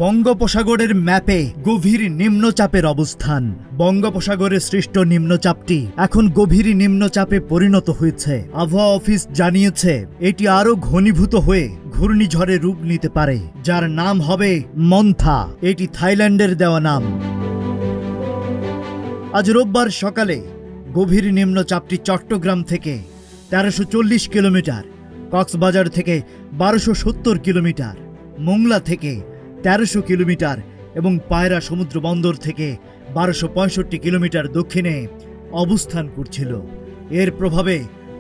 বঙ্গোপসাগরের ম্যাপে গভীর নিম্নচাপের অবস্থান। বঙ্গোপসাগরে সৃষ্ট নিম্নচাপটি এখন গভীর নিম্নচাপে পরিণত হয়েছে। আবহাওয়া অফিস জানিয়েছে এটি আরো ঘনীভূত হয়ে ঘূর্ণিঝড়ে রূপ নিতে পারে, যার নাম হবে মন্থা। এটি থাইল্যান্ডের দেওয়া নাম। আজ রোববার সকালে গভীর নিম্নচাপটি চট্টগ্রাম থেকে ১৩৪০ কিলোমিটার, কক্সবাজার থেকে ১২৭০ কিলোমিটার, মোংলা থেকে ১৩০০ কিলোমিটার এবং পায়রা সমুদ্র বন্দর থেকে ১২৬৫ কিলোমিটার দক্ষিণে অবস্থান করছিল। এর প্রভাবে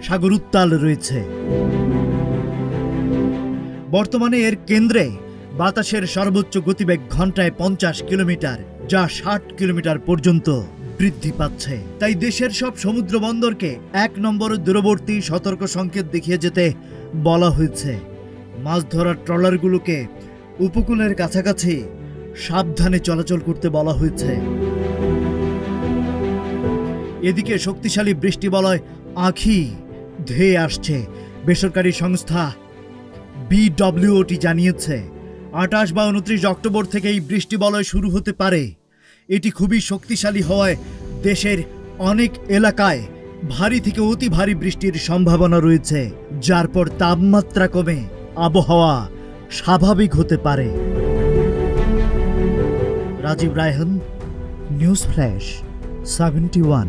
সাগর উত্তাল রয়েছে। বর্তমানে এর কেন্দ্রে বাতাসের সর্বোচ্চ গতিবেগ ঘন্টায় ৫০ কিলোমিটার, যা ৬০ কিলোমিটার পর্যন্ত বৃদ্ধি পাচ্ছে। তাই দেশের সব সমুদ্র বন্দরকে ১ নম্বর দূরবর্তী সতর্ক সংকেত দেখিয়ে যেতে বলা হয়েছে। মাছ ধরার ট্রলারগুলোকে উপকূলের কাছাকাছি সাবধানে চলাচল করতে বলা হয়েছে। এদিকে শক্তিশালী বৃষ্টিবলয় আঁখি ধেয়ে আসছে। বেসরকারি সংস্থা বিডব্লিউটি জানিয়েছে ২৮ বা ২৯ অক্টোবর থেকে এই বৃষ্টিবলয় শুরু হতে পারে। এটি খুবই শক্তিশালী হওয়ায় দেশের অনেক এলাকায় ভারী থেকে অতি ভারী বৃষ্টির সম্ভাবনা রয়েছে, যার পর তাপমাত্রা কমে আবহাওয়া স্বাভাবিক হতে পারে। Rajib Raihan, news flash 71।